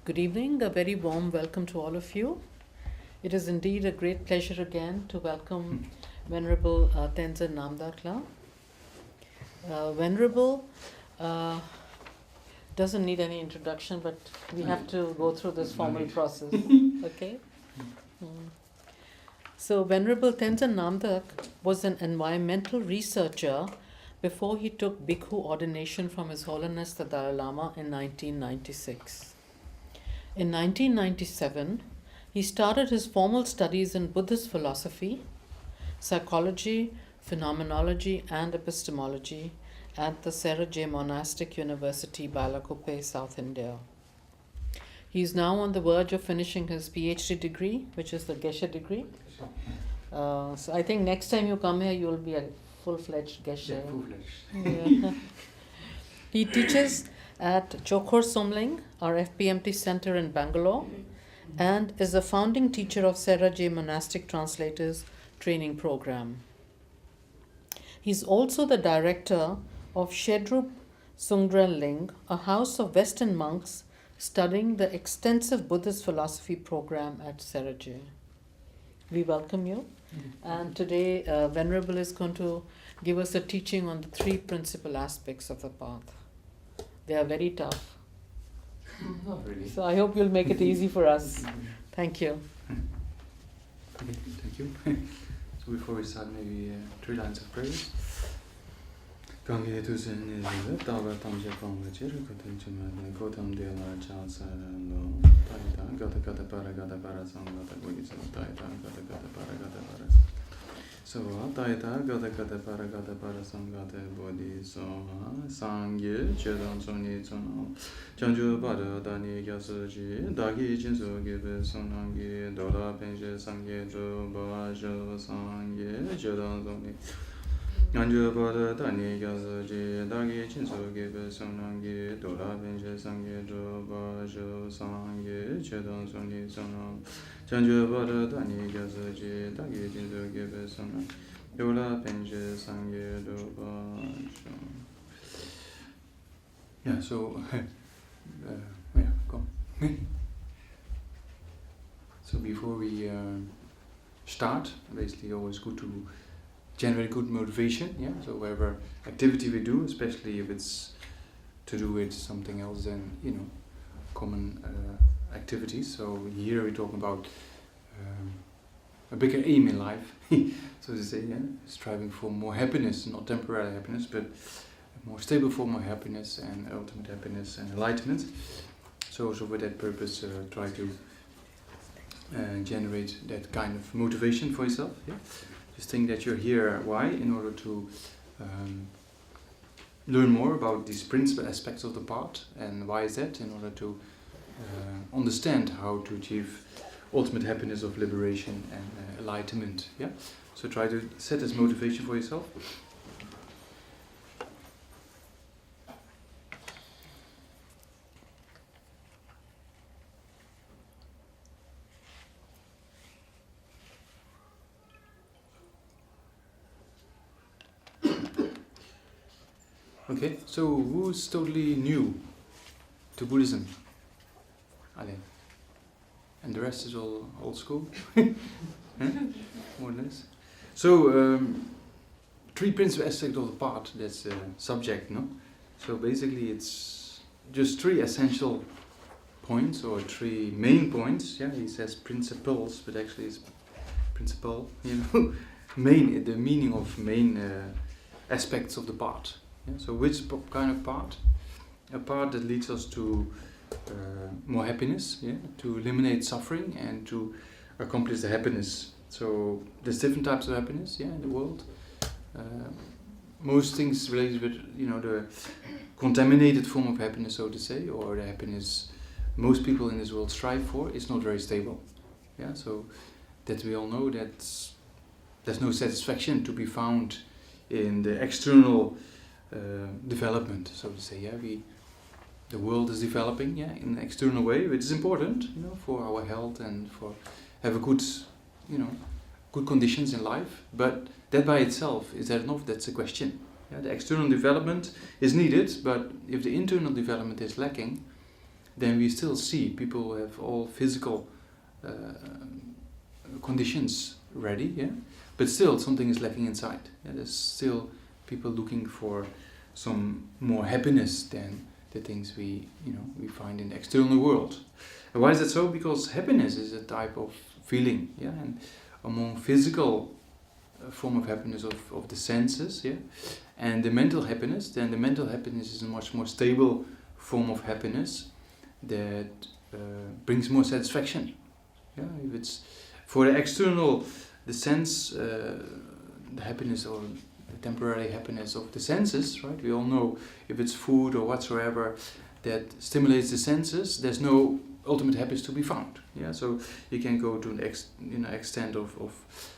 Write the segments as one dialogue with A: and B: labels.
A: Good evening, a very warm welcome to all of you. It is indeed a great pleasure again to welcome Venerable Tenzin Namdak. Venerable doesn't need any introduction, but we have to go through this formal process. Okay? So, Venerable Tenzin Namdak was an environmental researcher before he took Bhikkhu ordination from His Holiness the Dalai Lama in 1996. In 1997, he started his formal studies in Buddhist philosophy, psychology, phenomenology, and epistemology at the Serajay Monastic University, Balakope, South India. He is now on the verge of finishing his PhD degree, which is the Geshe degree. So I think next time you come here, you will be a full-fledged Geshe.
B: Yeah, full-fledged.
A: Yeah. He teaches at Chokhor Somling, our FPMT center in Bangalore, and is a founding teacher of Serajay Monastic Translators Training Program. He's also the director of Shedrup Sungdren Ling, a house of Western monks studying the extensive Buddhist philosophy program at Serajay. We welcome you. And today, Venerable is going to give us a teaching on the three principal aspects of the path. They are very tough.
B: Not really.
A: So I hope you'll make it easy for us. Thank you.
B: Okay, thank you. So before we start, maybe 3 lines of prayers. Gange tu sen ni tawa tamje pangwa chiru koten chuma kotam de la chasa no taita gata para sangata goisa taita gata para so taita gata para sangata bodhi so sangye chedan soni chono janju para dani gyasuji dagi jinso gebe sonangi dora penje sangye jo ba jo sangye chedan soni Anju pada tani gyasuji dagi jinso gebe sonangi dora penje sangye jo ba jo sangye chedan soni sono janju pada tani gyasuji dagi jinso gebe sonangi dora penje sangye jo ba jo. Yeah, so yeah, go. So before we start, basically always good to generate good motivation, yeah? So whatever activity we do, especially if it's to do with something else than, common activities. So here we're talking about a bigger aim in life, so to say, yeah? Striving for more happiness, not temporary happiness, but a more stable form of happiness and ultimate happiness and enlightenment. So for that purpose, try to generate that kind of motivation for yourself, yeah? Just think that you're here, why? In order to learn more about these principal aspects of the path. And why is that? In order to understand how to achieve ultimate happiness of liberation and enlightenment. Yeah. So try to set this motivation for yourself. Okay, so who's totally new to Buddhism? Alain. And the rest is all old school? More or less. So, 3 principal aspects of the path, that's the subject, no? So basically it's just 3 essential points, or 3 main points. Yeah, he says principles, but actually it's principle, main, the meaning of main aspects of the path. Yeah, so which kind of path? A path that leads us to more happiness, yeah, to eliminate suffering and to accomplish the happiness. So there's different types of happiness, yeah, in the world. Most things related with, the contaminated form of happiness, so to say, or the happiness most people in this world strive for, is not very stable. Yeah, so that we all know that there's no satisfaction to be found in the external development, so to say. Yeah, the world is developing, yeah, in an external way, which is important, for our health and for have a good, good conditions in life. But that by itself, is that enough? That's a question. Yeah, the external development is needed, but if the internal development is lacking, then we still see people who have all physical conditions ready, yeah, but still something is lacking inside. Yeah? There's still people looking for some more happiness than the things we find in the external world. And why is that so? Because happiness is a type of feeling, yeah, and among physical form of happiness of the senses, yeah, and the mental happiness, then the mental happiness is a much more stable form of happiness that brings more satisfaction. Yeah, if it's for the external, the sense, the happiness or the temporary happiness of the senses, right? We all know if it's food or whatsoever that stimulates the senses, there's no ultimate happiness to be found. Yeah, so you can go to an extent of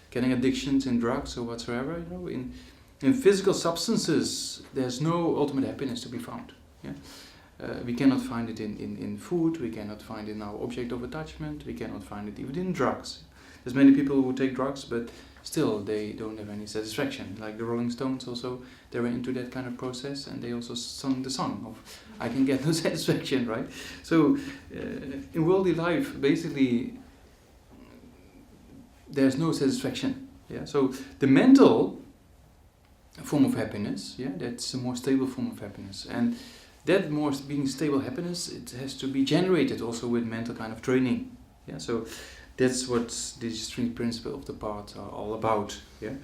B: getting addictions in drugs or whatsoever. You know, in physical substances, there's no ultimate happiness to be found. Yeah. We cannot find it in food, we cannot find it in our object of attachment, we cannot find it even in drugs. There's many people who take drugs, but still they don't have any satisfaction. Like the Rolling Stones also, they were into that kind of process, and they also sung the song of I can get no satisfaction, right? So in worldly life, basically, there's no satisfaction. Yeah. So the mental form of happiness, yeah, that's a more stable form of happiness, and that more being stable happiness, it has to be generated also with mental kind of training. Yeah, so that's what these three principles of the path are all about. Yeah,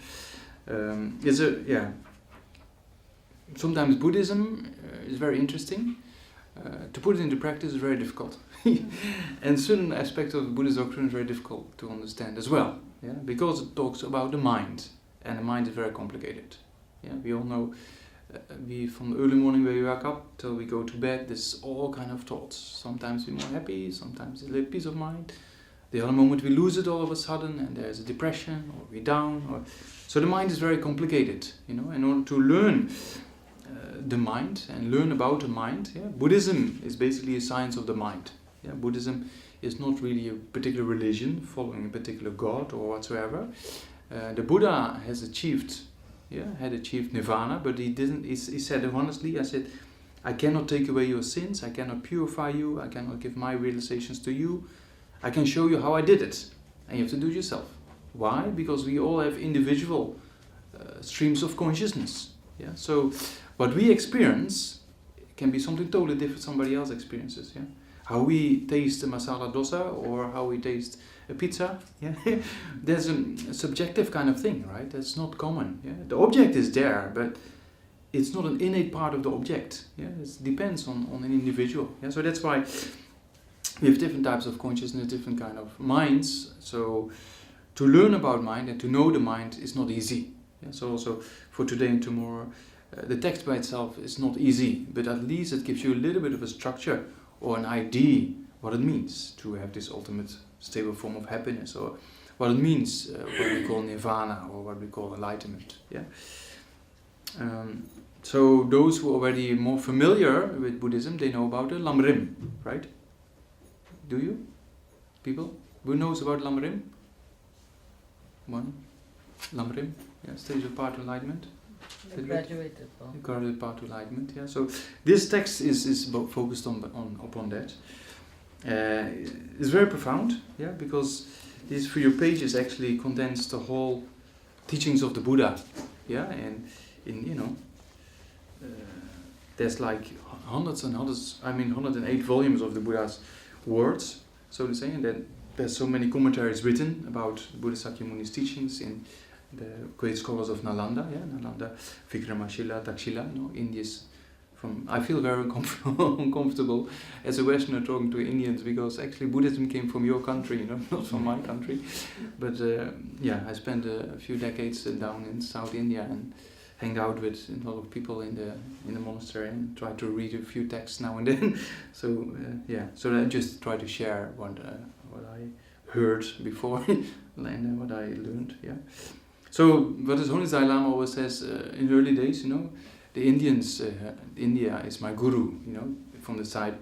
B: sometimes Buddhism is very interesting. To put it into practice is very difficult, and certain aspects of the Buddhist doctrine is very difficult to understand as well. Yeah, because it talks about the mind, and the mind is very complicated. Yeah, we all know. We from the early morning where we wake up till we go to bed, there's all kind of thoughts. Sometimes we're more happy, sometimes a little peace of mind. The other moment we lose it all of a sudden, and there's a depression, or we're down. So the mind is very complicated. You know, in order to learn the mind and learn about the mind, yeah, Buddhism is basically a science of the mind. Yeah, Buddhism is not really a particular religion following a particular god or whatsoever. The Buddha has achieved. Yeah, had achieved nirvana, but he didn't. He said honestly, I cannot take away your sins, I cannot purify you, I cannot give my realizations to you. I can show you how I did it, and you have to do it yourself. Why? Because we all have individual streams of consciousness. Yeah. So what we experience can be something totally different somebody else experiences. Yeah. How we taste a masala dosa or how we taste a pizza, yeah, there's a subjective kind of thing, right? That's not common. Yeah, the object is there, but it's not an innate part of the object. Yeah, it depends on an individual. Yeah, so that's why we have different types of consciousness, different kind of minds. So to learn about mind and to know the mind is not easy. Yeah, so also for today and tomorrow, the text by itself is not easy, but at least it gives you a little bit of a structure or an idea what it means to have this ultimate stable form of happiness, or what it means, what we call nirvana, or what we call enlightenment. Yeah. So those who are already more familiar with Buddhism, they know about the Lamrim, right? Do you? People? Who knows about Lamrim? One? Lamrim? Yeah, stage of path to enlightenment.
A: Graduated
B: path to enlightenment. Yeah. So this text is focused upon that. It's very profound, yeah, because these few pages actually condense the whole teachings of the Buddha, yeah, and there's like hundreds and hundreds, 108 volumes of the Buddha's words, so to say, and then there's so many commentaries written about Buddha Sakyamuni's teachings in the great scholars of Nalanda, yeah, Nalanda, Vikramashila, Takshila, India's. I feel very uncomfortable as a Westerner talking to Indians, because actually Buddhism came from your country, not from my country. But I spent a few decades down in South India and hanged out with a lot of people in the monastery and tried to read a few texts now and then. So I just try to share what I heard before and what I learned. Yeah. So what His Holiness Dalai Lama always says in the early days, the Indians, India is my guru, from the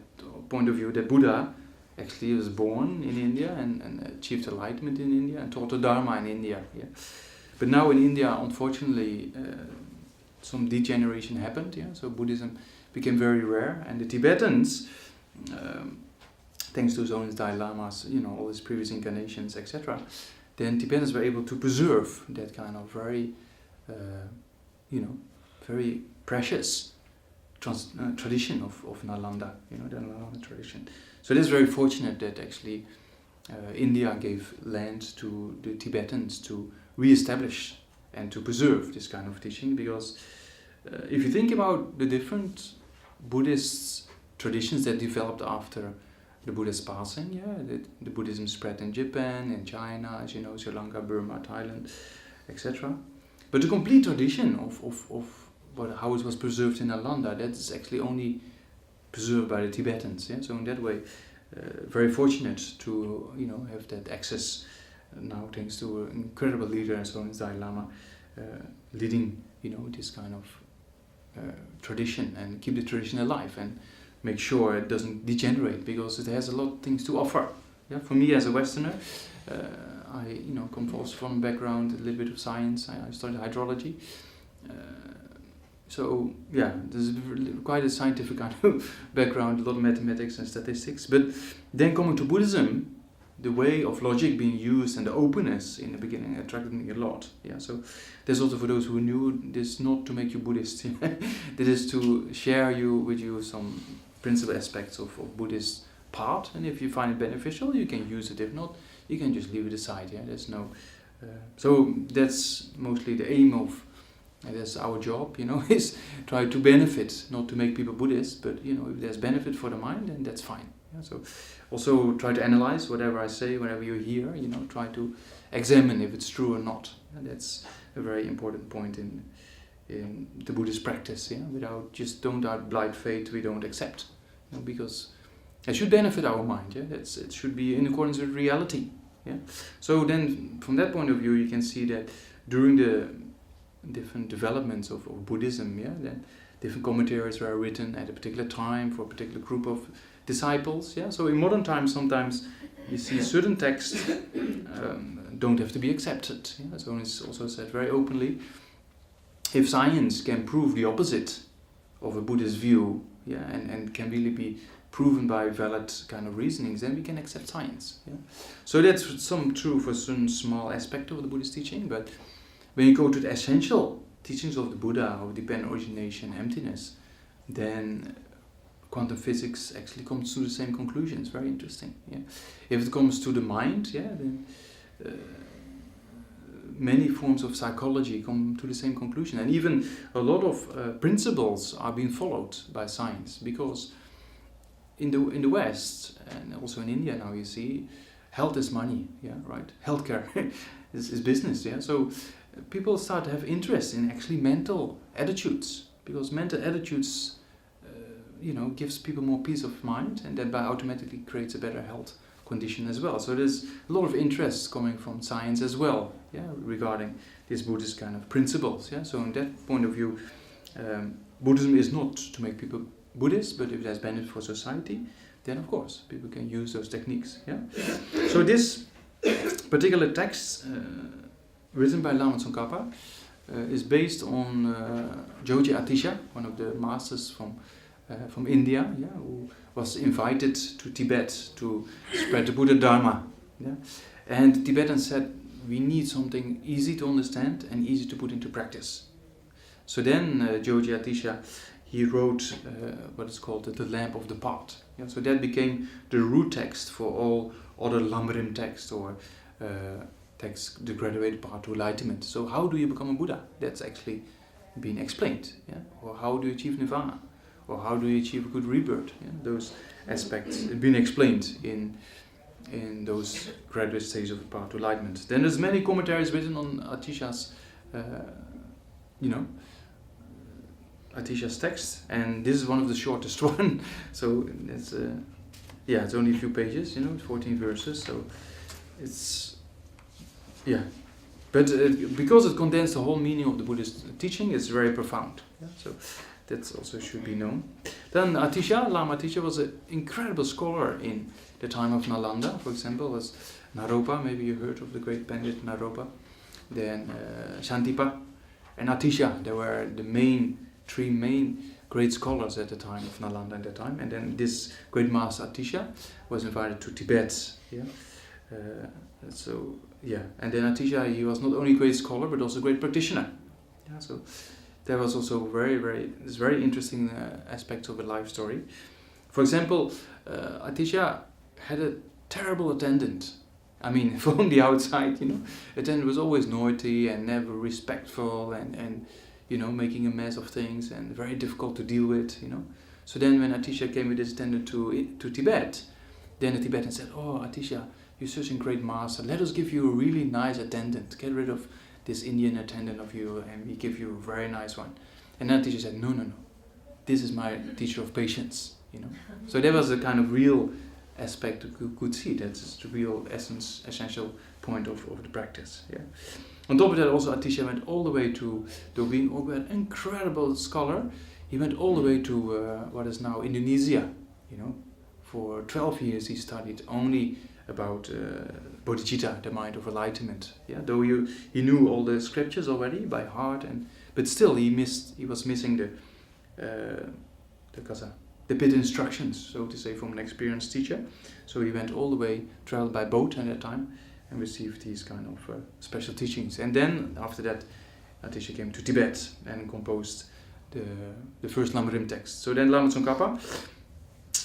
B: point of view that Buddha actually was born in India and achieved enlightenment in India and taught the Dharma in India. Yeah. But now in India, unfortunately, some degeneration happened. Yeah. So Buddhism became very rare, and the Tibetans thanks to his own Dalai Lamas, all his previous incarnations, etc., then Tibetans were able to preserve that kind of very, very precious tradition of Nalanda, the Nalanda tradition. So it is very fortunate that actually India gave land to the Tibetans to re-establish and to preserve this kind of teaching, because if you think about the different Buddhist traditions that developed after the Buddha's passing, the Buddhism spread in Japan, in China, as you know, Sri Lanka, Burma, Thailand, etc. But the complete tradition of how it was preserved in Nalanda, that is actually only preserved by the Tibetans. Yeah? So in that way, very fortunate to have that access now, thanks to an incredible leader and so on, Dalai Lama, leading this kind of tradition and keep the tradition alive and make sure it doesn't degenerate, because it has a lot of things to offer. Yeah, for me as a Westerner, I come also from a background, a little bit of science. I studied hydrology. So yeah, there's quite a scientific kind of background, a lot of mathematics and statistics. But then coming to Buddhism, the way of logic being used and the openness in the beginning attracted me a lot. Yeah, so there's also, for those who knew, this not to make you Buddhist. This is to share with you some principal aspects of Buddhist part, and if you find it beneficial, you can use it. If not, you can just leave it aside. Yeah, there's no. So that's mostly the aim of. And that's our job, is try to benefit, not to make people Buddhist, but if there's benefit for the mind, then that's fine. Yeah? So also try to analyze whatever I say, whatever you hear, try to examine if it's true or not. And that's a very important point in the Buddhist practice. Yeah? Don't out blind faith, we don't accept, because it should benefit our mind. Yeah? It should be in accordance with reality. Yeah. So then, from that point of view, you can see that during the different developments of Buddhism, then different commentaries were written at a particular time for a particular group of disciples. Yeah, so in modern times, sometimes you see certain texts don't have to be accepted. Yeah? So it's also said very openly, if science can prove the opposite of a Buddhist view, and can really be proven by valid kind of reasonings, then we can accept science. Yeah? So that's some true for some small aspect of the Buddhist teaching, but when you go to the essential teachings of the Buddha, of dependent origination, emptiness, then quantum physics actually comes to the same conclusions. Very interesting. Yeah. If it comes to the mind, then many forms of psychology come to the same conclusion, and even a lot of principles are being followed by science, because in the West and also in India now, you see, health is money. Yeah, right. Healthcare is business. Yeah, so people start to have interest in actually mental attitudes, because mental attitudes, gives people more peace of mind, and that by automatically creates a better health condition as well. So there's a lot of interest coming from science as well, regarding these Buddhist kind of principles. Yeah, so in that point of view, Buddhism is not to make people Buddhist, but if there's benefit for society, then of course people can use those techniques. Yeah. So this particular text, written by Lama Tsongkhapa, is based on Joji Atisha, one of the masters from India, who was invited to Tibet to spread the Buddha Dharma. Yeah? And Tibetans said, we need something easy to understand and easy to put into practice. So then Joji Atisha, he wrote what is called the Lamp of the Path. Yeah? So that became the root text for all other Lamrim texts, or the graduated path to enlightenment. So how do you become a Buddha? That's actually been explained. Yeah? Or how do you achieve nirvana? Or how do you achieve a good rebirth? Yeah? Those aspects have been explained in those graduate stages of the path to enlightenment. Then there's many commentaries written on Atisha's, Atisha's text, and this is one of the shortest one. So it's it's only a few pages. 14 verses. So it's but because it contains the whole meaning of the Buddhist teaching, it's very profound. Yeah? So that also should be known. Then Lama Atisha was an incredible scholar in the time of Nalanda. For example, was Naropa. Maybe you heard of the great pandit Naropa. Then Shantipa and Atisha. They were the three main great scholars at the time of Nalanda at that time. And then this great master Atisha was invited to Tibet. Yeah. And then Atisha, he was not only a great scholar but also a great practitioner. Yeah. So there was also very interesting aspects of the life story. For example, Atisha had a terrible attendant. I mean, from the outside, attendant was always naughty and never respectful and making a mess of things and very difficult to deal with, So then when Atisha came with his attendant to Tibet, then the Tibetan said, "Oh, Atisha, you're such a great master. Let us give you a really nice attendant. Get rid of this Indian attendant of you and we give you a very nice one." And then Atisha said, no. This is my teacher of patience, So that was a kind of real aspect you could see. That's the real essential point of the practice. Yeah. On top of that, also Atisha went all the way to being an incredible scholar. He went all the way to what is now Indonesia. For 12 years he studied only about Bodhichitta, the mind of enlightenment. Yeah, though he knew all the scriptures already by heart, but still he was missing the bit instructions, so to say, from an experienced teacher. So he went all the way, traveled by boat at that time, and received these kind of special teachings. And then after that, Atisha came to Tibet and composed the first Lamrim text. So then Lama Tsongkhapa,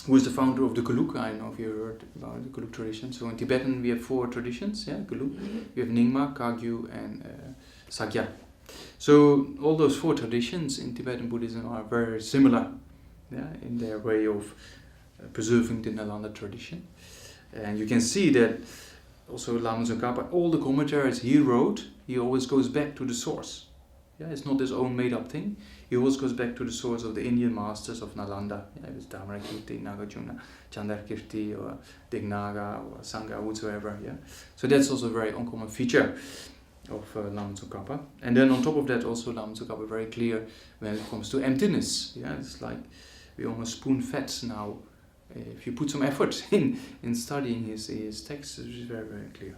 B: who is the founder of the Gelug. I don't know if you heard about the Gelug tradition. So in Tibetan we have 4 traditions, Gelug. We have Nyingma, Kagyu, and Sakya. So all those 4 traditions in Tibetan Buddhism are very similar, in their way of preserving the Nalanda tradition. And you can see that also Lama Tsongkhapa, all the commentaries he wrote, he always goes back to the source. It's not his own made-up thing. He always goes back to the source of the Indian masters of Nalanda. It was Dhammarakirti, Nagarjuna, Chandarakirti, or Dignaga, or Sangha, whatsoever. So that's also a very uncommon feature of Lama Tsongkhapa. And then on top of that, also Lama Tsongkhapa very clear when it comes to emptiness. It's like we almost spoon-fed now. If you put some effort in studying his texts, it is very, very clear.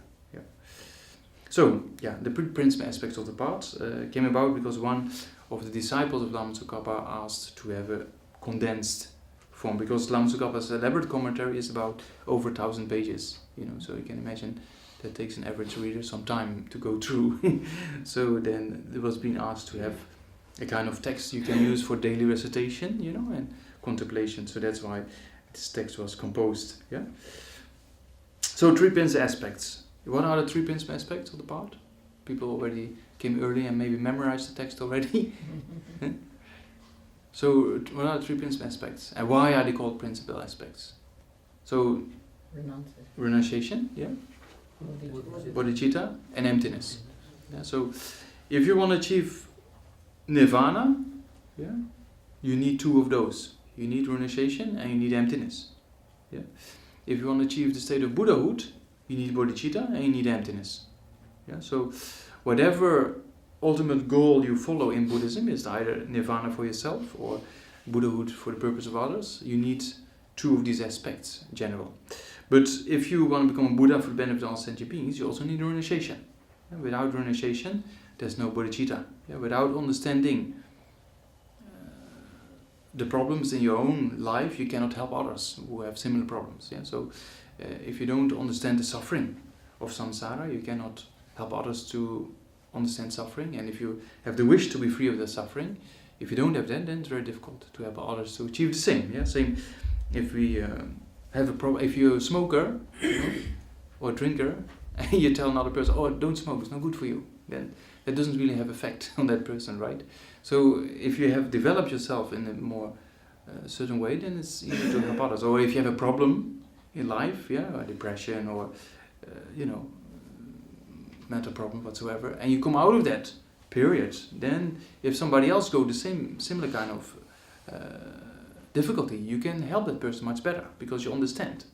B: So, the principal aspects of the path came about because one of the disciples of Lama Tsongkhapa asked to have a condensed form, because Lama Tsongkhapa's elaborate commentary is about over 1,000 pages, so you can imagine that takes an average reader some time to go through. So then it was being asked to have a kind of text you can use for daily recitation, and contemplation. So that's why this text was composed. So 3 principal aspects. What are the 3 principal aspects of the path? People already came early and maybe memorized the text already. So what are the 3 principal aspects? And why are they called principal aspects? So renunciation, Bodhichitta, and emptiness. So if you want to achieve nirvana, you need 2 of those. You need renunciation and you need emptiness. If you want to achieve the state of Buddhahood, you need bodhicitta and you need emptiness. So whatever ultimate goal you follow in Buddhism is either nirvana for yourself or Buddhahood for the purpose of others. You need 2 of these aspects in general. But if you want to become a Buddha for the benefit of all sentient beings, you also need renunciation. Without renunciation, there's no bodhicitta. Without understanding the problems in your own life, you cannot help others who have similar problems. So if you don't understand the suffering of samsara, you cannot help others to understand suffering. And if you have the wish to be free of the suffering, if you don't have that, then it's very difficult to help others to achieve the same. Same if we have a problem. If you're a smoker or a drinker, and you tell another person, "Oh, don't smoke, it's not good for you," then that doesn't really have effect on that person, right? So if you have developed yourself in a more certain way, then it's easy to help others. Or if you have a problem in life, or depression or mental problem whatsoever, and you come out of that period, then if somebody else go the similar kind of difficulty, you can help that person much better because you understand.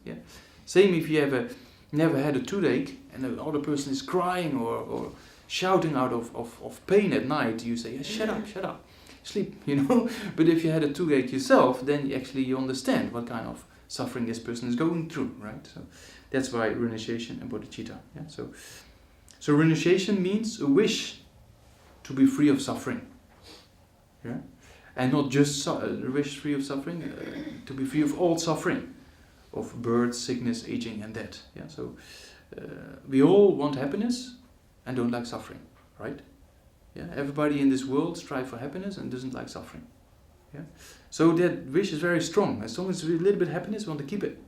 B: Same if you have never had a toothache and the other person is crying or shouting out of pain at night, you say, shut up, sleep, But if you had a toothache yourself, then you understand what kind of suffering this person is going through, right? So that's why renunciation and bodhicitta. So renunciation means a wish to be free of suffering. and not just wish free of suffering, to be free of all suffering, of birth, sickness, aging, and death. Yeah, so we all want happiness and don't like suffering, right? Yeah, everybody in this world strives for happiness and doesn't like suffering. Yeah, so that wish is very strong. As long as we have a little bit of happiness, we want to keep it.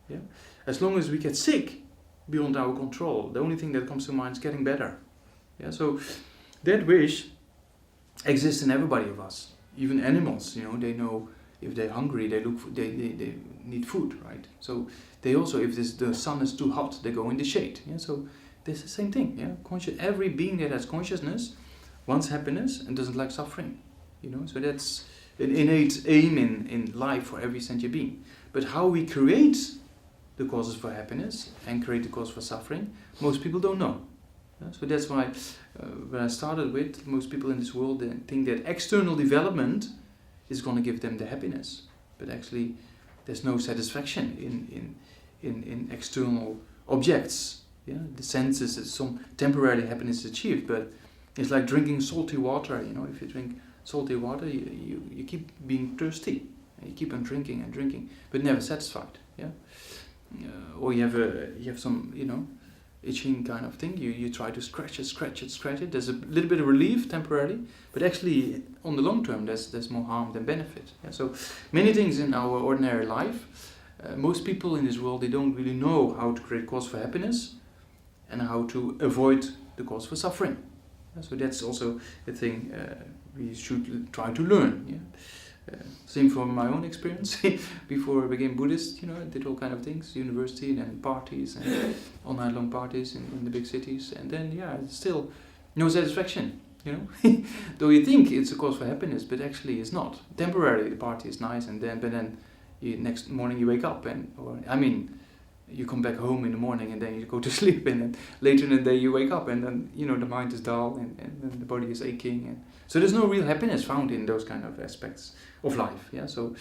B: Yeah, as long as we get sick, beyond our control, the only thing that comes to mind is getting better. Yeah, so that wish exists in everybody of us. Even animals, they know if they're hungry, they need food, right? So they also, if the sun is too hot, they go in the shade. Yeah, so it's the same thing. Yeah, every being that has consciousness wants happiness and doesn't like suffering. So that's an innate aim in life for every sentient being. But how we create the causes for happiness and create the cause for suffering, most people don't know. Yeah? So that's why when I started with, most people in this world think that external development is going to give them the happiness. But actually, there's no satisfaction in external objects. Yeah? The senses, some temporary happiness is achieved, but it's like drinking salty water. If you drink salty water, you keep being thirsty. You keep on drinking and drinking, but never satisfied. Yeah. Or you have some itching kind of thing. You try to scratch it. There's a little bit of relief temporarily, but actually on the long term there's more harm than benefit. Yeah? So many things in our ordinary life, most people in this world, they don't really know how to create cause for happiness and how to avoid the cause for suffering. Yeah? So that's also a thing we should try to learn. Yeah? Same from my own experience. Before I became Buddhist, I did all kind of things, university and then parties and all night long parties in the big cities, and then still no satisfaction. Though you think it's a cause for happiness, but actually it's not. Temporarily the party is nice, but then next morning you wake up you come back home in the morning and then you go to sleep, and then later in the day you wake up and then the mind is dull and then the body is aching, and so there's no real happiness found in those kind of aspects of life. Yeah, so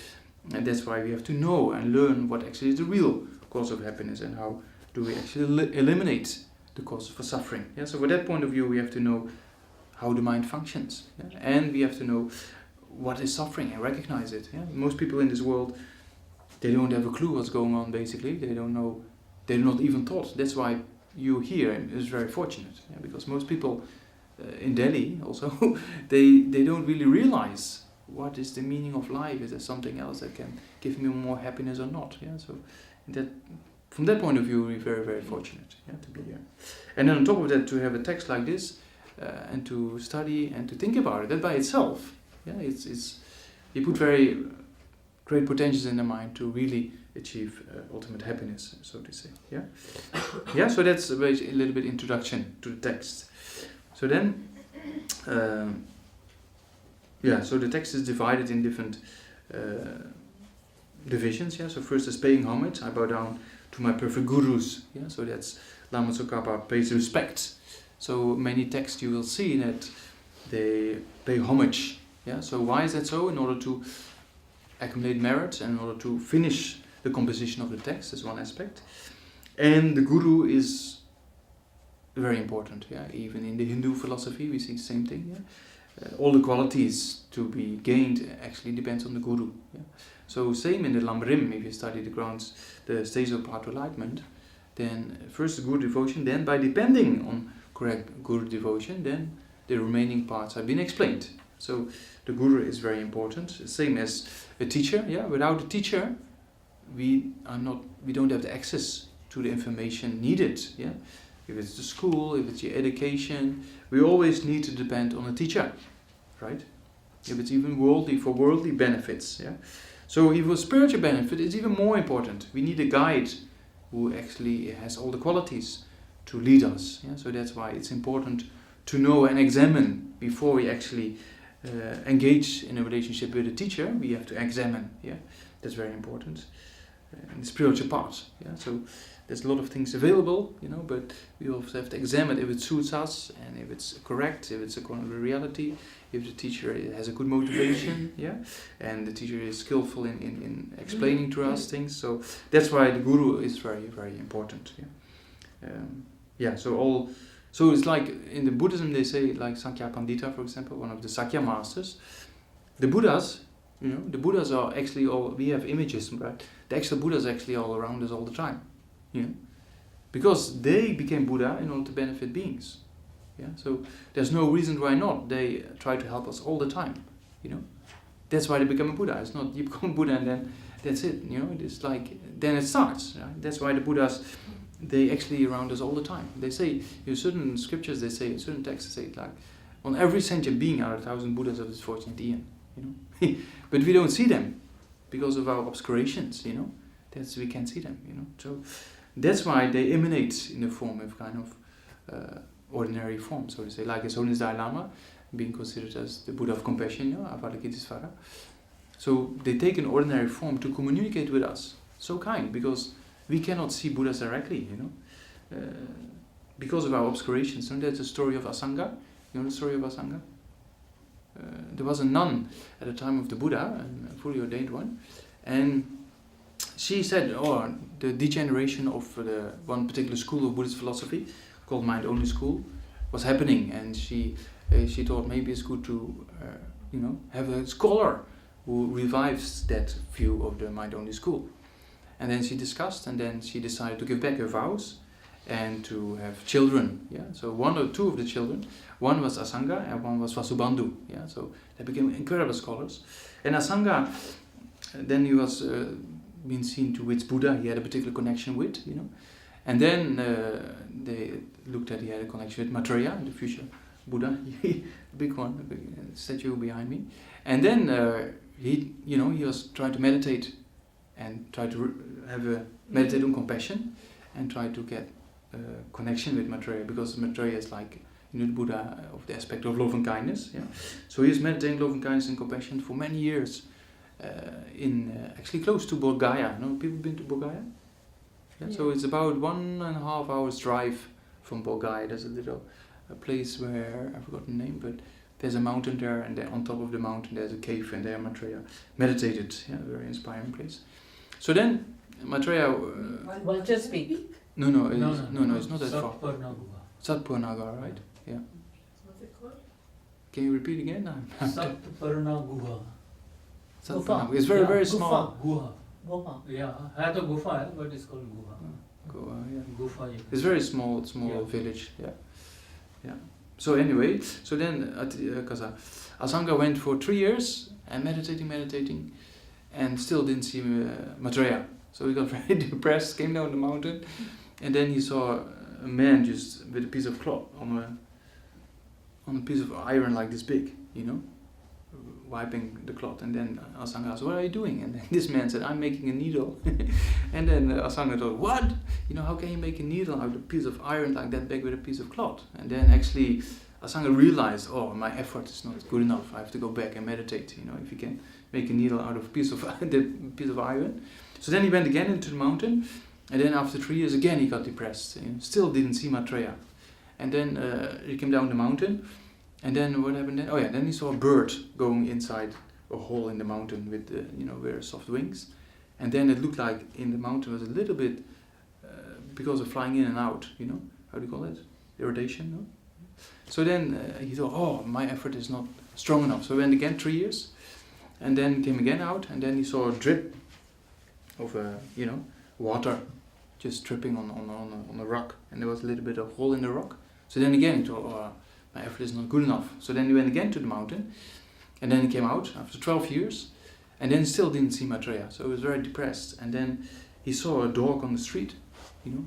B: and that's why we have to know and learn what actually is the real cause of happiness and how do we actually eliminate the cause for suffering. Yeah, so for that point of view, we have to know how the mind functions, and we have to know what is suffering and recognize it. Yeah, most people in this world, they don't have a clue what's going on. Basically, they don't know. They're not even taught. That's why you here is very fortunate, because most people in Delhi also they don't really realize what is the meaning of life. Is there something else that can give me more happiness or not? Yeah, so from that point of view, we're very, very fortunate to be here. And then on top of that, to have a text like this and to study and to think about it, that by itself, it's you put very great potentials in the mind to really achieve ultimate happiness, so to say. Yeah. So that's a little bit introduction to the text. So then, so the text is divided in different divisions. Yeah. So first is paying homage. I bow down to my perfect gurus. Yeah. So that's Lama Tsongkhapa pays respect. So many texts you will see that they pay homage. Yeah. So why is that so? In order to accumulate merit and in order to finish the composition of the text, is one aspect. And the guru is very important. Yeah, even in the Hindu philosophy we see the same thing. Yeah, all the qualities to be gained actually depends on the guru. Yeah? So same in the Lamrim, if you study the grounds, the stages of path to enlightenment, then first the guru devotion, then by depending on correct guru devotion, then the remaining parts have been explained. So the guru is very important, same as a teacher. Yeah, without a teacher, we don't have the access to the information needed. Yeah, if it's the school, if it's your education, we always need to depend on a teacher, right? If it's even worldly benefits. Yeah, so if for spiritual benefit, it's even more important. We need a guide who actually has all the qualities to lead us. Yeah, so that's why it's important to know and examine before we actually engage in a relationship with a teacher. We have to examine. Yeah, that's very important. In the spiritual part. Yeah, so there's a lot of things available, but we also have to examine if it suits us and if it's correct, if it's according to reality, if the teacher has a good motivation, and the teacher is skillful in explaining to us things. So that's why the guru is very, very important. So it's like in the Buddhism they say, like Sankhya Pandita, for example, one of the Sakya masters, the Buddhas, the Buddhas are actually all, we have images, right? The actual Buddhas are actually all around us all the time, because they became Buddha in order to benefit beings. Yeah, so there's no reason why not. They try to help us all the time, That's why they become a Buddha. It's not you become Buddha and then that's it, It's like, then it starts, right? That's why the Buddhas, they actually around us all the time. They say, certain scriptures, they say, certain texts say, like, on every sentient being are 1,000 Buddhas of this fortunate eon, But we don't see them because of our obscurations, we can't see them, So that's why they emanate in the form of kind of ordinary form, so to say, like His Holiness Dalai Lama, being considered as the Buddha of compassion, Avalokitesvara. So they take an ordinary form to communicate with us. So kind, because we cannot see Buddhas directly, because of our obscurations. And that's the story of Asanga. You know the story of Asanga? There was a nun at the time of the Buddha, a fully ordained one, and she said, the degeneration of the one particular school of Buddhist philosophy, called Mind-Only School, was happening, and she thought maybe it's good to, have a scholar who revives that view of the Mind-Only School. And then she discussed, and then she decided to give back her vows and to have children. Yeah, so one or two of the children, one was Asanga and one was Vasubandhu. Yeah, so they became incredible scholars. And Asanga, then he was being seen to which Buddha he had a particular connection with, And then they looked at he had a connection with Maitreya, the future Buddha, the big one, the big statue behind me. And then he was trying to meditate and try to meditate on compassion and try to get connection with Maitreya, because Maitreya is like the Buddha of the aspect of love and kindness. Yeah, so he is meditating love and kindness and compassion for many years in actually close to Bodh Gaya. People been to Bodh Gaya? Yeah, so it's about 1.5 hours drive from Bodh Gaya. There's a place where I forgot the name, but there's a mountain there, and on top of the mountain there's a cave, and there Maitreya meditated. Yeah, a very inspiring place. So then Maitreya.
A: Well, just speak.
B: No, it's not that far. Satpurna, right? Yeah.
C: What's it called?
B: Can you repeat again?
D: Satpurna Guha.
B: Satpurna. It's very small.
D: Guha. Yeah, है तो गुफा है, but it's called Guha.
B: Goa, yeah.
D: Gufa.
B: It's very small village. Yeah. So anyway, so then Asanga went for 3 years and meditating, and still didn't see Maitreya. So he got very depressed, came down the mountain, and then he saw a man just with a piece of cloth on a piece of iron like this big, wiping the cloth. And then Asanga asked, "What are you doing?" And then this man said, "I'm making a needle." And then Asanga thought, "What? How can you make a needle out of a piece of iron like that big with a piece of cloth?" And then actually Asanga realized, my effort is not good enough. I have to go back and meditate. If you can make a needle out of a piece of iron. So then he went again into the mountain, and then after 3 years again he got depressed. Still didn't see Maitreya. And then he came down the mountain, and then what happened then? Then he saw a bird going inside a hole in the mountain with very soft wings. And then it looked like in the mountain was a little bit, because of flying in and out, how do you call it? Irradiation, no? So then he thought, my effort is not strong enough. So he went again 3 years, and then came again out, and then he saw a drip of water just dripping on a rock, and there was a little bit of hole in the rock. So then again he thought, my effort is not good enough. So then he went again to the mountain, and then he came out after 12 years, and then still didn't see Maitreya. So he was very depressed, and then he saw a dog on the street,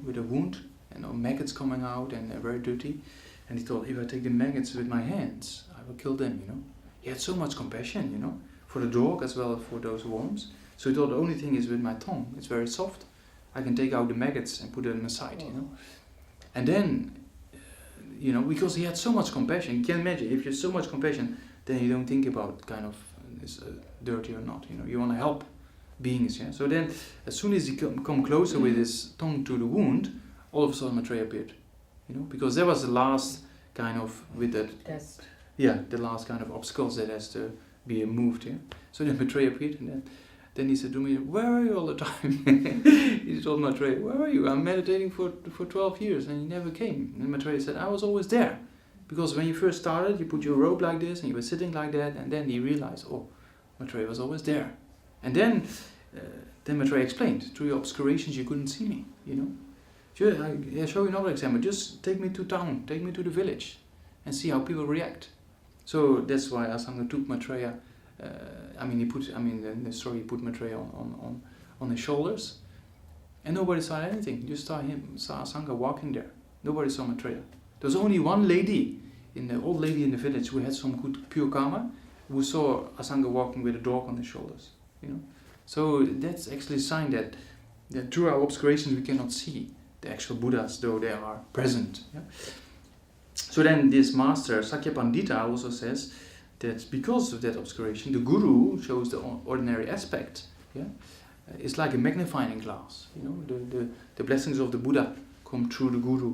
B: with a wound, and maggots coming out, and very dirty. And he thought, if I take the maggots with my hands, I will kill them, He had so much compassion, for the dog as well as for those worms. So he thought, the only thing is with my tongue, it's very soft. I can take out the maggots and put them aside, And then, because he had so much compassion, you can imagine, if you have so much compassion, then you don't think about kind of, is dirty or not, You want to help beings, yeah. So then, as soon as he come closer with his tongue to the wound, all of a sudden Maitreya appeared. Because that was the last kind of, with that
A: test.
B: Yeah, the last kind of obstacles that has to be moved. Yeah. So then Maitreya appeared, and then he said to me, "Where are you all the time?" He told Maitreya, "Where are you? I'm meditating for 12 years, and you never came." And Maitreya said, "I was always there, because when you first started, you put your robe like this, and you were sitting like that, and then he realized, Maitreya was always there. And then Maitreya explained, through your obscurations you couldn't see me, you know. I'll show you another example. Just take me to town, take me to the village, and see how people react. So that's why Asanga took Maitreya. In the story he put Maitreya on his shoulders, and nobody saw anything. You saw Asanga walking there. Nobody saw Maitreya. There was only one lady, old lady in the village, who had some good pure karma, who saw Asanga walking with a dog on his shoulders. You know, so that's actually a sign that through our obscurations we cannot see the actual Buddhas, though they are present. Yeah? So then this master Sakya Pandita also says that because of that obscuration, the guru shows the ordinary aspect. Yeah, it's like a magnifying glass. You know, the blessings of the Buddha come through the guru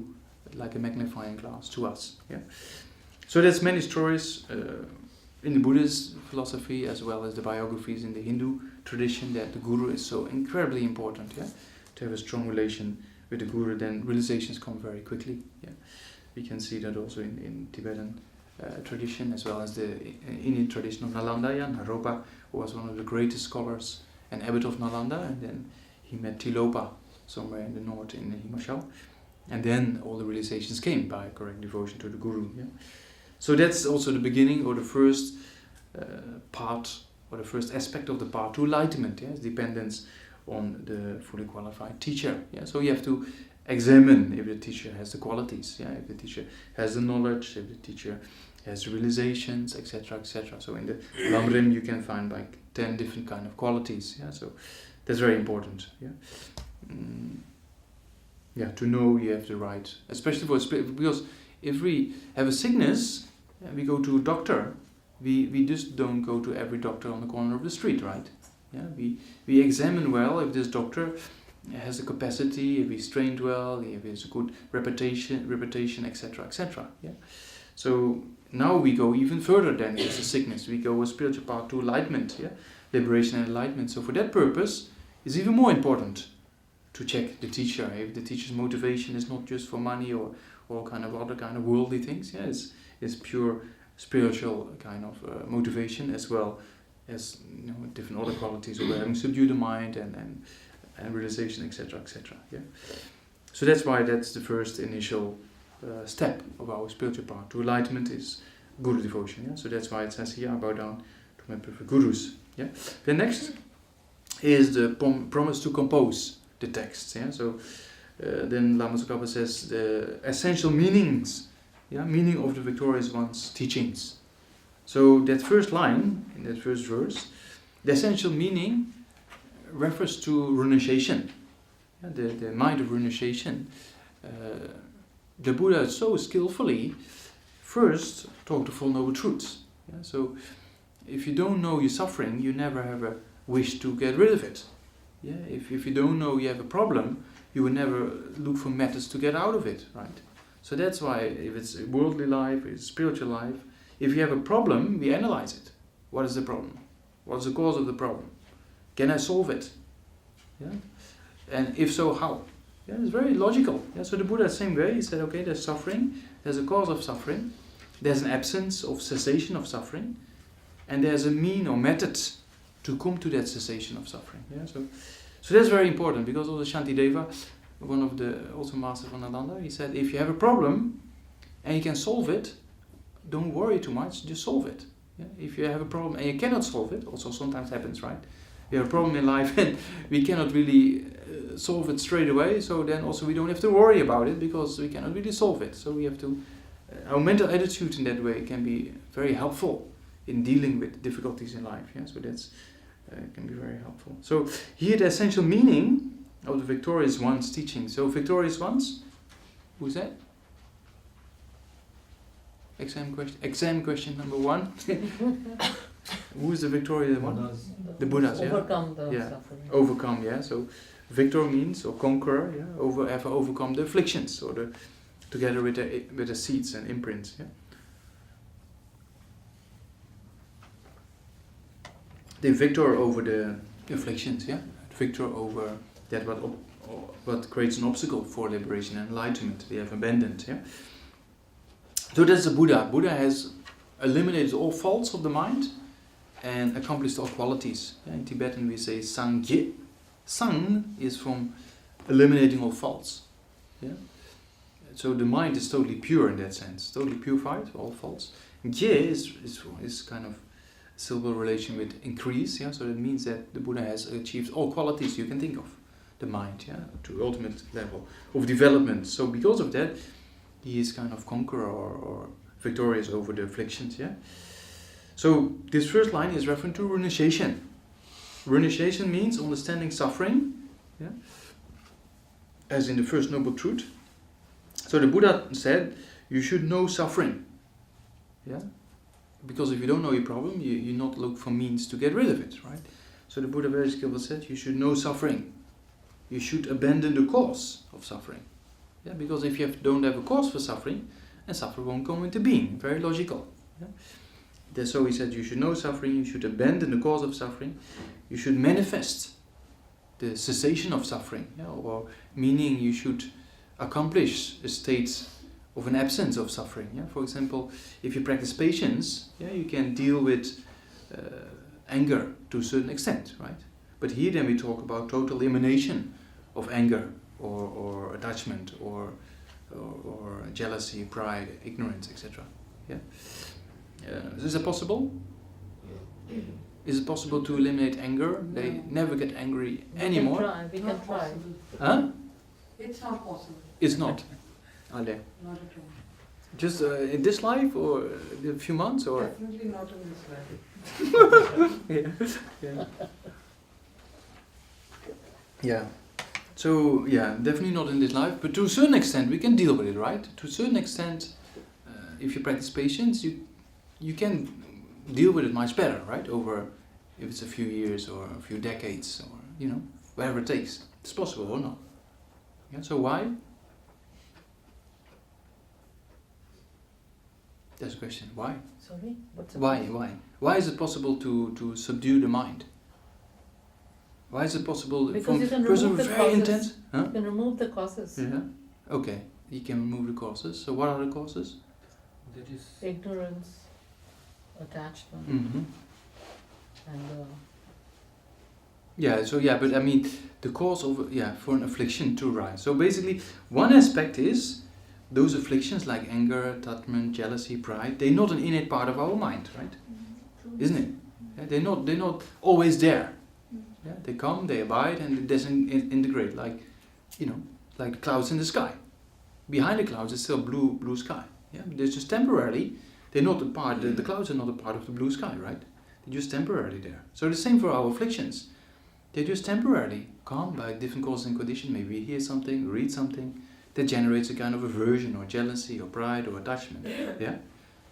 B: like a magnifying glass to us. Yeah. So there's many stories in the Buddhist philosophy as well as the biographies in the Hindu tradition that the guru is so incredibly important. Yeah, to have a strong relation with the guru, then realizations come very quickly. Yeah, we can see that also in Tibetan tradition as well as the Indian tradition of Nalanda. Yeah, Naropa was one of the greatest scholars and abbot of Nalanda, and then he met Tilopa somewhere in the north in Himachal, and then all the realizations came by correct devotion to the guru. Yeah, so that's also the beginning or the first part or the first aspect of the path to enlightenment. Yeah, dependence on the fully qualified teacher. Yeah, so you have to examine if the teacher has the qualities. Yeah, if the teacher has the knowledge, if the teacher has realizations, etc., etc. So in the Lamrim you can find like 10 different kind of qualities. Yeah, so that's very important. Yeah, to know you have the right, especially for spirit, because if we have a sickness and we go to a doctor, we just don't go to every doctor on the corner of the street, right? Yeah, we examine well if this doctor has the capacity, if he's trained well, if he has a good reputation, etc., etc. Yeah. So now we go even further than just a sickness. We go a spiritual path to enlightenment, yeah, liberation and enlightenment. So for that purpose, it's even more important to check the teacher. If the teacher's motivation is not just for money or kind of other kind of worldly things, yeah, it's pure spiritual kind of motivation as well as different other qualities of having subdued the mind and realization, etc., etc. Yeah. So that's why that's the first initial step of our spiritual path to enlightenment is guru devotion. Yeah. So that's why it says here, I bow down to my perfect gurus. Yeah. Then next is the promise to compose the texts. Yeah. So then Lama Tsongkhapa says the essential meanings, meaning of the victorious one's teachings. So that first line in that first verse, the essential meaning refers to renunciation. Yeah, the mind of renunciation. The Buddha so skillfully first taught the Four Noble Truths. Yeah, so if you don't know your suffering, you never have a wish to get rid of it. Yeah, if you don't know you have a problem, you will never look for methods to get out of it, right? So that's why if it's a worldly life, it's spiritual life, if you have a problem, we analyze it. What is the problem? What is the cause of the problem? Can I solve it? Yeah? And if so, how? Yeah, it's very logical. Yeah, so the Buddha, the same way, he said, okay, there's suffering, there's a cause of suffering, there's an absence of cessation of suffering, and there's a mean or method to come to that cessation of suffering. Yeah, so that's very important, because also Shantideva, one of the also masters of Nalanda, he said, if you have a problem and you can solve it, don't worry too much, just solve it. Yeah? If you have a problem and you cannot solve it, also sometimes happens, right? We have a problem in life and we cannot really solve it straight away, so then also we don't have to worry about it because we cannot really solve it. So we have to, our mental attitude in that way can be very helpful in dealing with difficulties in life. Yeah? So that's can be very helpful. So here the essential meaning of the victorious one's teaching. So victorious ones, who's that? Exam question number 1. Who is the victorious one?
D: Buddhas.
B: The Buddhas, yeah?
A: Overcome the suffering.
B: Overcome, yeah. So victor means, or conqueror, yeah. Have overcome the afflictions, or together with the seeds and imprints, yeah. The victor over the afflictions, yeah. Victor over that what creates an obstacle for liberation and enlightenment. They have abandoned, yeah. So that's the Buddha. Buddha has eliminated all faults of the mind and accomplished all qualities. Yeah, in Tibetan we say Sangye. Sang is from eliminating all faults. Yeah? So the mind is totally pure in that sense, totally purified, all faults. Gye is kind of silver relation with increase. Yeah? So that means that the Buddha has achieved all qualities you can think of, the mind, yeah, to ultimate level of development. So because of that, he is kind of conqueror or victorious over the afflictions. Yeah. So this first line is referring to renunciation. Renunciation means understanding suffering, yeah, as in the first noble truth. So the Buddha said you should know suffering, yeah, because if you don't know your problem, you not look for means to get rid of it, right? So the Buddha very skillfully said you should know suffering. You should abandon the cause of suffering, yeah, because if you don't have a cause for suffering, then suffering won't come into being. Very logical. Yeah? So he said you should know suffering, you should abandon the cause of suffering, you should manifest the cessation of suffering, yeah, or meaning you should accomplish a state of an absence of suffering. Yeah? For example, if you practice patience, yeah, you can deal with anger to a certain extent, right? But here then we talk about total elimination of anger or attachment or jealousy, pride, ignorance, etc. Yeah? Is it possible? Is it possible to eliminate anger?
A: No.
B: They never get angry anymore.
A: We can try.
B: Huh?
C: It's not possible.
B: It's not. Ale.
C: Not at all.
B: Just in this life or a few months or?
C: Definitely not in this life.
B: Yeah. Yeah. So yeah, definitely not in this life, but to a certain extent we can deal with it, right? To a certain extent, if you practice patience, you can deal with it much better, right? Over if it's a few years or a few decades or whatever it takes. It's possible or not. Yeah. So why? That's the question. Why?
A: Sorry? What's the
B: Why?
A: question?
B: Why? Why is it possible to subdue the mind? Why is it possible
A: Because
B: from
A: you can
B: person
A: remove the
B: very
A: causes.
B: intense? Huh?
A: You can remove the causes.
B: Yeah. Okay. You can remove the causes. So what are the causes?
D: That is
A: Ignorance, attachment,
B: Mm-hmm.
A: and
B: Yeah. So yeah, but I mean, the cause of for an affliction to rise. So basically, one aspect is those afflictions like anger, attachment, jealousy, pride. They're not an innate part of our mind, right? Isn't it? Yeah, they're not always there. Yeah, they come, they abide, and they disintegrate like the clouds in the sky. Behind the clouds is still blue sky. Yeah, but they're just temporarily. They're not a part. The clouds are not a part of the blue sky, right? They're just temporarily there. So the same for our afflictions. They're just temporarily come by different causes and conditions. Maybe we hear something, read something that generates a kind of aversion or jealousy or pride or attachment. Yeah.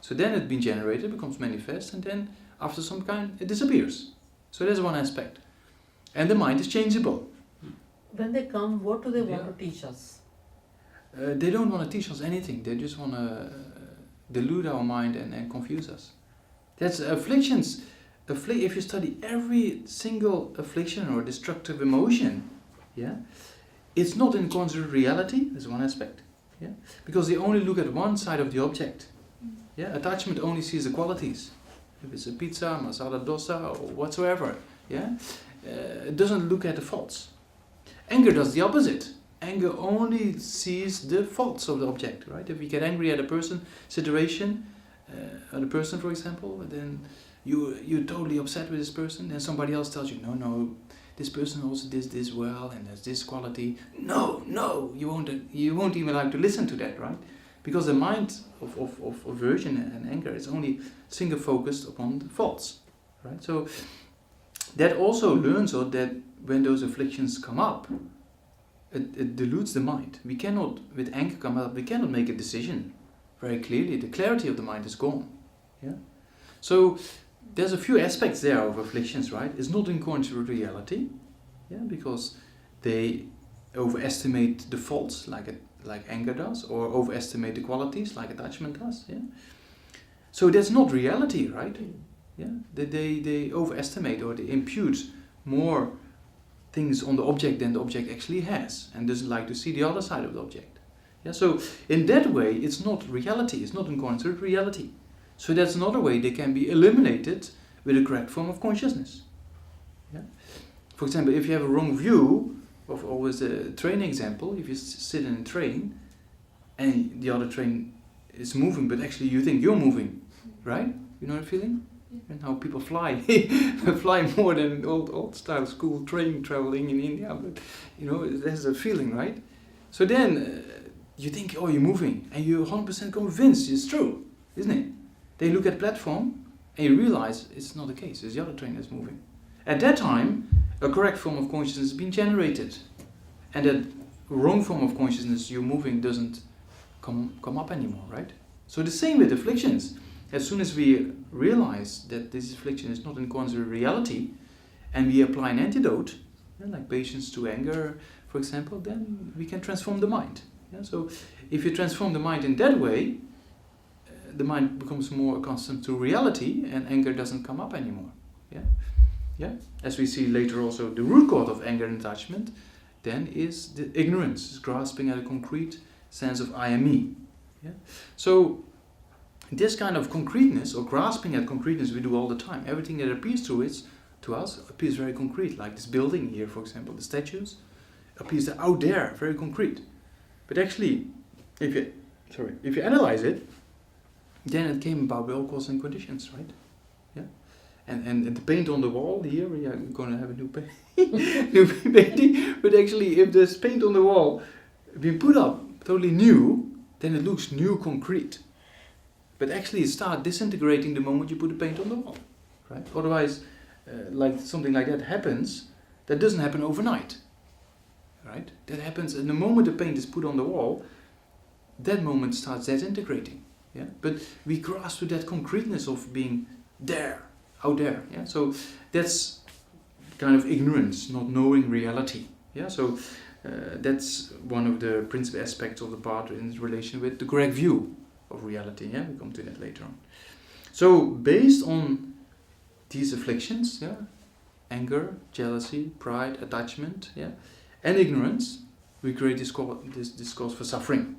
B: So then it's been generated, becomes manifest, and then after some kind it disappears. So that's one aspect. And the mind is changeable.
A: when they come, what do they want
D: Yeah.
A: to teach us?
B: They don't want to teach us anything. They just want to delude our mind and confuse us. That's afflictions. If you study every single affliction or destructive emotion, yeah, it's not in accordance with reality. That's one aspect. Yeah, because they only look at one side of the object. Yeah, attachment only sees the qualities. If it's a pizza, masala dosa, or whatsoever, yeah, it doesn't look at the faults. Anger does the opposite. Anger only sees the faults of the object, right? If you get angry at a person, situation, at a person, for example, then you're totally upset with this person, and somebody else tells you, no, this person also did this well, and there's this quality. No, you won't even like to listen to that, right? Because the mind of aversion and anger is only single focused upon the faults, right? So that also learns that when those afflictions come up, it deludes the mind. We cannot, with anger come up, we cannot make a decision very clearly. The clarity of the mind is gone. Yeah. So there's a few aspects there of afflictions, right? It's not in accordance with reality, yeah, because they overestimate the faults like anger does, or overestimate the qualities like attachment does. Yeah. So that's not reality, right? Yeah. They overestimate or they impute more things on the object than the object actually has, and doesn't like to see the other side of the object. Yeah. So in that way, it's not reality. It's not in accordance with reality. So that's another way they can be eliminated with the correct form of consciousness. Yeah? For example, if you have a wrong view of always a train example, if you sit in a train and the other train is moving, but actually you think you're moving, right? You know the feeling? And how people fly, fly more than old style school train traveling in India, but you know, there's a feeling, right? So then you think, oh, you're moving, and you're 100% convinced it's true, isn't it? Then you look at the platform, and you realize it's not the case, it's the other train that's moving. At that time, a correct form of consciousness has been generated, and that wrong form of consciousness, you're moving, doesn't come up anymore, right? So the same with afflictions. As soon as we realize that this affliction is not in accordance with reality, and we apply an antidote, like patience to anger, for example, then we can transform the mind. Yeah? So if you transform the mind in that way, the mind becomes more accustomed to reality, and anger doesn't come up anymore. Yeah? Yeah? As we see later also, the root cause of anger and attachment then is the ignorance, is grasping at a concrete sense of I am me. Yeah? So this kind of concreteness, or grasping at concreteness, we do all the time. Everything that appears to us appears very concrete, like this building here, for example, the statues appears out there, very concrete. But actually, if you analyze it, then it came about by all causes and conditions, right? Yeah. And the paint on the wall here, we are going to have a new painting. But actually, if there's paint on the wall being put up totally new, then it looks new concrete. But actually it starts disintegrating the moment you put the paint on the wall, right? Otherwise, like something like that happens, that doesn't happen overnight, right? That happens, and the moment the paint is put on the wall, that moment starts disintegrating, yeah? But we grasp to that concreteness of being there, out there, yeah? So that's kind of ignorance, not knowing reality, yeah? So that's one of the principal aspects of the path in relation with the correct view of reality. Yeah, we come to that later on. So based on these afflictions, yeah, anger, jealousy, pride, attachment, yeah, and ignorance, we create this cause for suffering.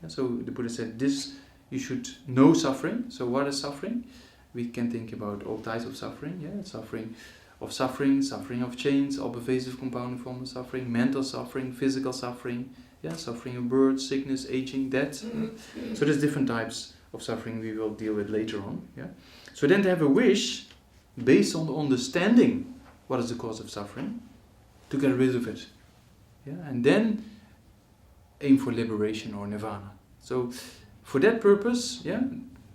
B: Yeah, so the Buddha said this, you should know suffering. So what is suffering? We can think about all types of suffering. Yeah, suffering of chains, all pervasive compounding form of suffering, mental suffering, physical suffering. Yeah, suffering of birth, sickness, aging, death. So there's different types of suffering we will deal with later on. Yeah. So then to have a wish based on the understanding what is the cause of suffering, to get rid of it. Yeah, and then aim for liberation or nirvana. So for that purpose, yeah,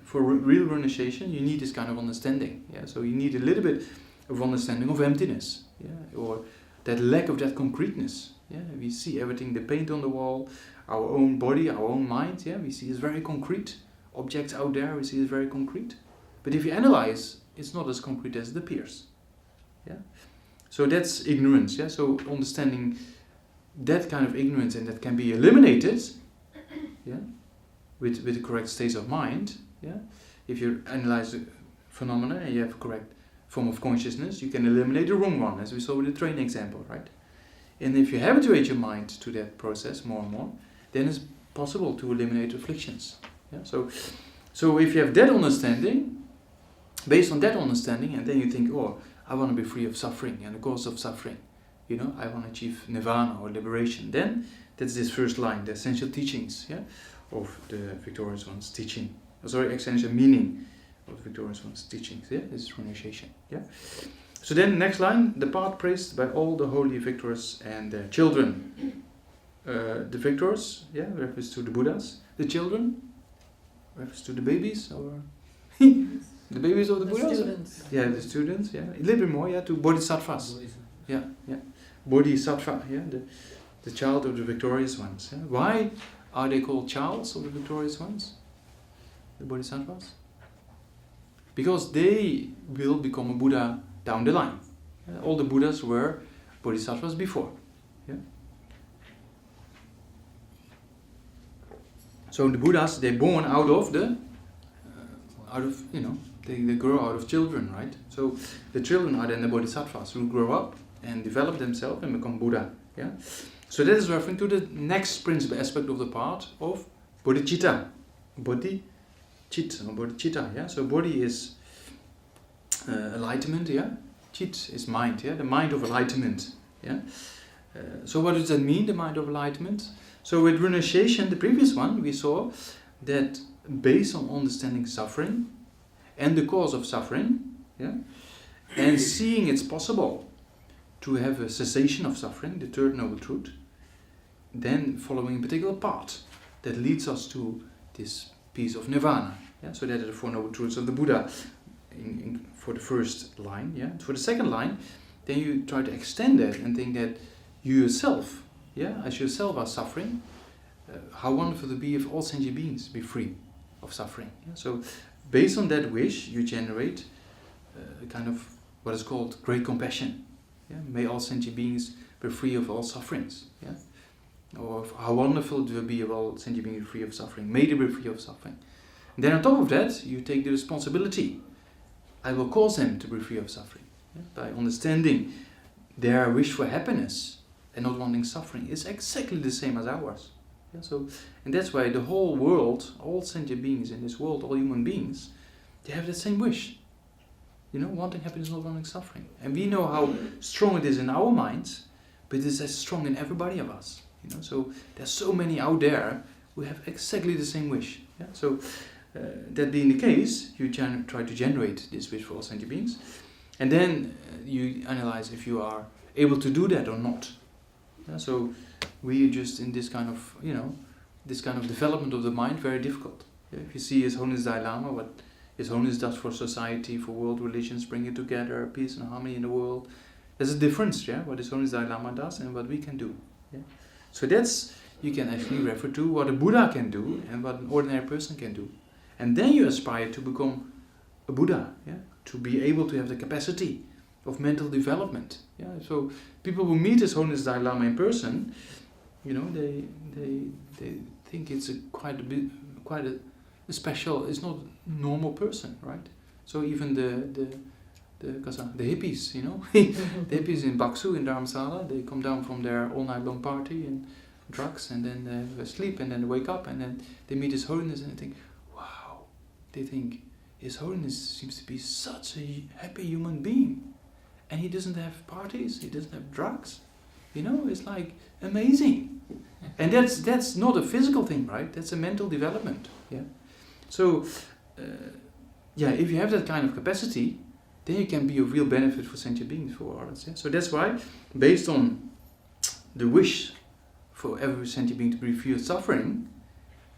B: for real renunciation, you need this kind of understanding. Yeah. So you need a little bit of understanding of emptiness, yeah, or that lack of that concreteness. Yeah, we see everything, the paint on the wall, our own body, our own mind, yeah, we see it's very concrete. Objects out there, we see it's very concrete. But if you analyze, it's not as concrete as it appears. Yeah? So that's ignorance, yeah? So understanding that kind of ignorance, and that can be eliminated, yeah, with the correct states of mind, yeah? If you analyze the phenomena and you have a correct form of consciousness, you can eliminate the wrong one, as we saw with the train example, right? And if you habituate your mind to that process more and more, then it's possible to eliminate afflictions. Yeah? So if you have that understanding, based on that understanding, and then you think, oh, I want to be free of suffering and the cause of suffering, you know, I want to achieve nirvana or liberation, then that's this first line, the essential teachings, yeah, of the Victorious One's teaching. Essential meaning of the Victorious One's teachings, yeah, this is renunciation, yeah. So then, next line, the path praised by all the holy victors and their children. The victors, yeah, refers to the Buddhas. The children, refers to the babies, or the babies of the Buddhas?
A: Students.
B: Yeah, the students, yeah. A little bit more, yeah, to bodhisattvas. Yeah, yeah. Bodhisattva, yeah, the child of the victorious ones. Yeah. Why are they called childs of the victorious ones? The bodhisattvas? Because they will become a Buddha down the line. All the Buddhas were bodhisattvas before. Yeah? So the Buddhas, they're born out of they grow out of children, right? So the children are then the bodhisattvas who grow up and develop themselves and become Buddha. Yeah? So that is referring to the next principal aspect of the path of bodhicitta. Bodhicitta, yeah? So bodhi is enlightenment, yeah. Chit is mind, yeah, the mind of enlightenment, yeah. So what does that mean, the mind of enlightenment? So with renunciation, the previous one, we saw that based on understanding suffering and the cause of suffering, yeah, and seeing it's possible to have a cessation of suffering, the third noble truth, then following a particular path that leads us to this piece of nirvana. Yeah? So that are the four noble truths of the Buddha for the first line. Yeah? For the second line, then you try to extend that and think that you yourself, yeah, as yourself are suffering, how wonderful to be if all sentient beings be free of suffering. Yeah? So based on that wish, you generate a kind of what is called great compassion. Yeah? May all sentient beings be free of all sufferings. Yeah? Or how wonderful it will be if all sentient beings be free of suffering. May they be free of suffering. And then on top of that, you take the responsibility. I will cause them to be free of suffering. Yeah? By understanding their wish for happiness and not wanting suffering is exactly the same as ours. Yeah? So, and that's why the whole world, all sentient beings in this world, all human beings, they have the same wish. You know, wanting happiness, not wanting suffering. And we know how strong it is in our minds, but it is as strong in everybody of us. You know, so there's so many out there who have exactly the same wish. Yeah? So that being the case, you try to generate this wish for all sentient beings, and then you analyze if you are able to do that or not. Yeah? So we are just in this kind of, you know, this kind of development of the mind, very difficult. Yeah? If you see His Holiness Dalai Lama, what His Holiness does for society, for world religions, bring it together, peace and harmony in the world, there's a difference, yeah, what His Holiness Dalai Lama does and what we can do. Yeah? So that's, you can actually refer to what a Buddha can do and what an ordinary person can do. And then you aspire to become a Buddha, yeah? To be able to have the capacity of mental development. Yeah? So people who meet His Holiness Dalai Lama in person, you know, they think it's quite a special, it's not a normal person, right? So even the hippies, you know, the hippies in Baksu, in Dharamsala, they come down from their all-night long party and drugs, and then they sleep, and then they wake up, and then they meet His Holiness, and they think, wow, they think, His Holiness seems to be such a happy human being, and he doesn't have parties, he doesn't have drugs, you know, it's like amazing. And that's not a physical thing, right? That's a mental development, yeah? So, if you have that kind of capacity, then you can be of real benefit for sentient beings, for others. Yeah? So that's why, based on the wish for every sentient being to be free of suffering,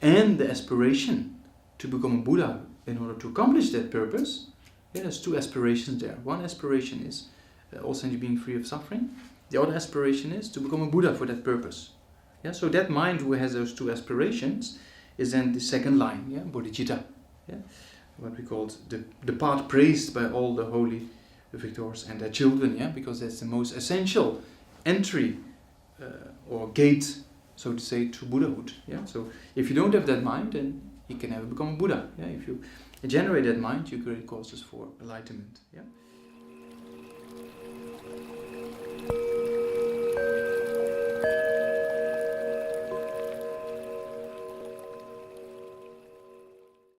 B: and the aspiration to become a Buddha in order to accomplish that purpose, there's two aspirations there. One aspiration is all sentient beings free of suffering. The other aspiration is to become a Buddha for that purpose. Yeah? So that mind who has those two aspirations is then the second line, yeah? Bodhichitta. Yeah? What we call the path praised by all the holy victors and their children, yeah, because that's the most essential entry or gate, so to say, to Buddhahood. Yeah. So if you don't have that mind, then you can never become a Buddha. Yeah. If you generate that mind, you create causes for enlightenment. Yeah.